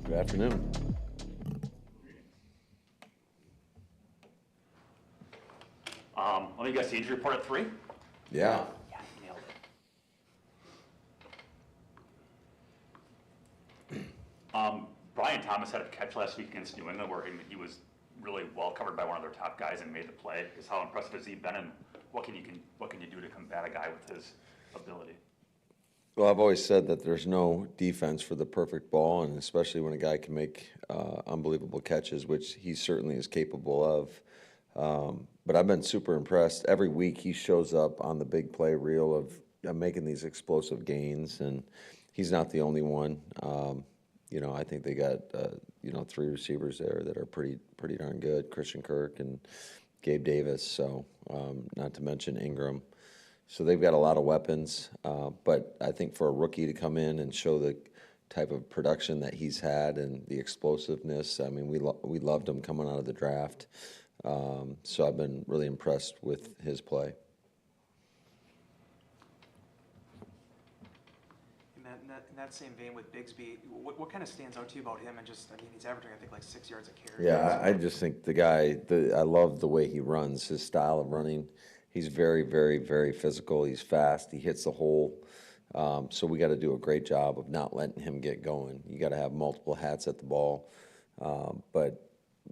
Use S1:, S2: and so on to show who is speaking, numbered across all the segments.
S1: Good afternoon.
S2: Let me guess, the injury report at 3?
S1: Yeah.
S2: Yeah, you nailed it. Brian Thomas had a catch last week against New England where he was really well covered by one of their top guys and made the play. Just how impressive has he been, and what can you do to combat a guy with his ability?
S1: Well, I've always said that there's no defense for the perfect ball, and especially when a guy can make unbelievable catches, which he certainly is capable of. But I've been super impressed. Every week he shows up on the big play reel of making these explosive gains, and he's not the only one. I think they got three receivers there that are pretty darn good: Christian Kirk and Gabe Davis. So not to mention Ingram. So they've got a lot of weapons. But I think for a rookie to come in and show the type of production that he's had and the explosiveness, I mean, we loved him coming out of the draft. So I've been really impressed with his play.
S3: In that same vein with Bigsby, what kind of stands out to you about him? And just, I mean, he's averaging, I think, like 6 yards a carry.
S1: Yeah, I just think the guy, I love the way he runs, his style of running. He's very, very, very physical. He's fast. He hits the hole. So we got to do a great job of not letting him get going. You got to have multiple hats at the ball. But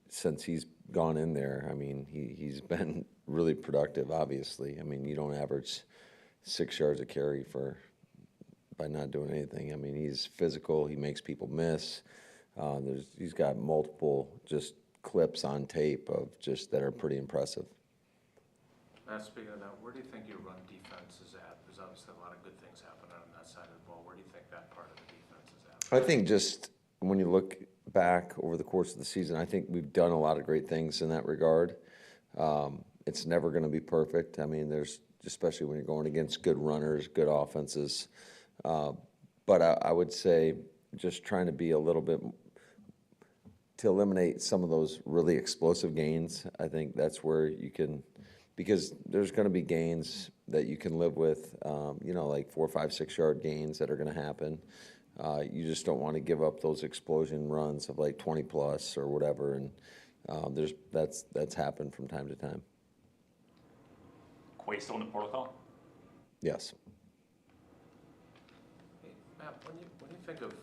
S1: since he's gone in there, I mean, he's been really productive, obviously. I mean, you don't average 6 yards a carry by not doing anything. I mean, he's physical. He makes people miss. He's got multiple just clips on tape of just that are pretty impressive.
S4: Speaking of that, where do you think your run defense is at? There's obviously a lot of good things happening on that side of the ball. Where do you think that part of the defense is at?
S1: I think just when you look back over the course of the season, I think we've done a lot of great things in that regard. It's never going to be perfect. I mean, especially when you're going against good runners, good offenses. But I would say just trying to be a little bit to eliminate some of those really explosive gains. I think that's where you can, because there's going to be gains that you can live with, like 4, 5, 6 yard gains that are going to happen. You just don't want to give up those explosion runs of like 20 plus or whatever, and that's happened from time to time.
S2: Quay still in the protocol?
S1: Yes.
S4: Hey, Matt, when you think of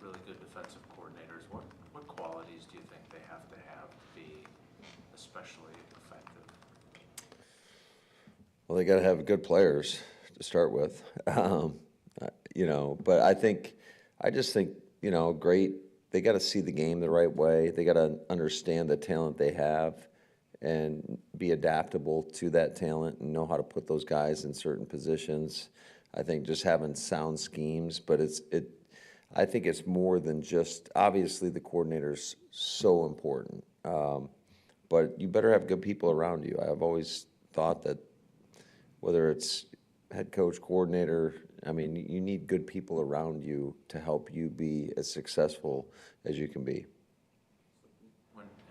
S4: really good defensive coordinators, what qualities do you think they have to be especially effective?
S1: Well, they got to have good players to start with, But I just think, great. They got to see the game the right way. They got to understand the talent they have, and be adaptable to that talent and know how to put those guys in certain positions. I think just having sound schemes, but I think it's more than just, obviously the coordinator's so important, but you better have good people around you. I've always thought that whether it's head coach, coordinator, I mean, you need good people around you to help you be as successful as you can be.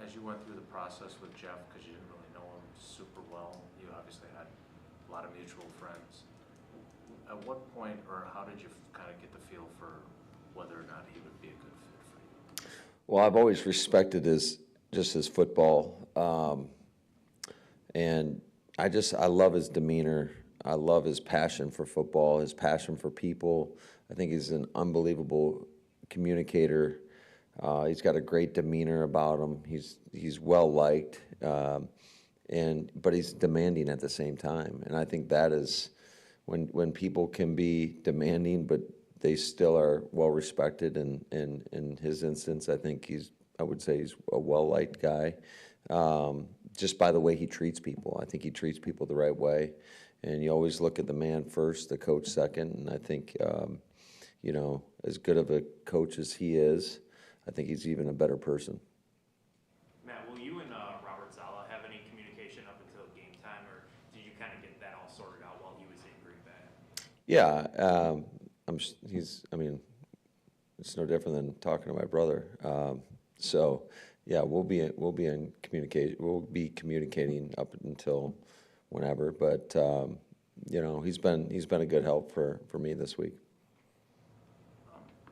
S4: As you went through the process with Jeff, because you didn't really know him super well, you obviously had a lot of mutual friends. At what point, or how did you kind of get the feel for whether or not he would be a good fit for you?
S1: Well, I've always respected his football, and I love his demeanor. I love his passion for football, his passion for people. I think he's an unbelievable communicator. He's got a great demeanor about him. He's well liked, but he's demanding at the same time. And I think that is when people can be demanding, but they still are well respected. And in his instance, I would say he's a well liked guy, just by the way he treats people. I think he treats people the right way. And you always look at the man first, the coach second. And I think, as good of a coach as he is, I think he's even a better person.
S5: Matt, will you and Robert Saleh have any communication up until game time, or did you kind of get that all sorted out while he was in Green Bay?
S1: Yeah, it's no different than talking to my brother. So, yeah, we'll be communicating up until whenever. But he's been a good help for me this week.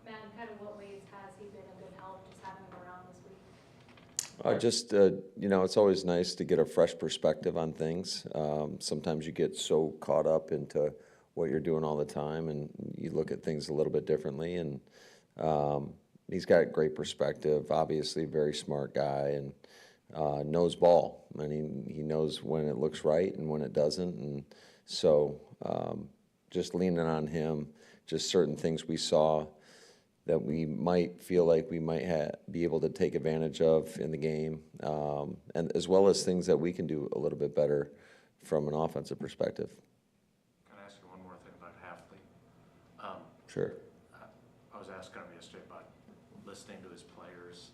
S6: Matt, in kind of what ways has he been a good help
S1: It's always nice to get a fresh perspective on things. Sometimes you get so caught up into what you're doing all the time, and you look at things a little bit differently. And he's got great perspective. Obviously, very smart guy, and knows ball. I mean, he knows when it looks right and when it doesn't. And so, just leaning on him, just certain things we saw that we might feel like we might be able to take advantage of in the game, and as well as things that we can do a little bit better from an offensive perspective.
S4: Can I ask you one more thing about Halfley?
S1: Sure.
S4: I was asking him yesterday about listening to his players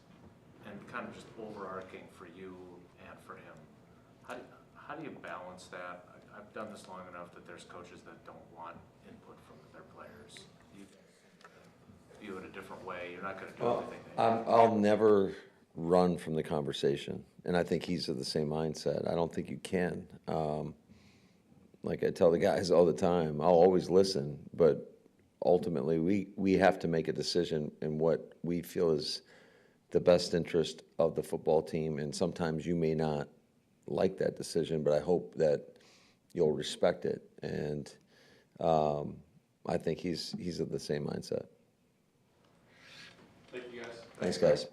S4: and kind of just overarching for you and for him. How do you balance that? I've done this long enough that there's coaches that don't want input from their players. You view it a different way. You're not going to do everything they
S1: I'll never run from the conversation, and I think he's of the same mindset. I don't think you can. Like I tell the guys all the time, I'll always listen, but ultimately we have to make a decision in what we feel is the best interest of the football team, and sometimes you may not like that decision, but I hope that you'll respect it. And I think he's of the same mindset.
S5: Thank you, guys.
S1: Thanks, guys.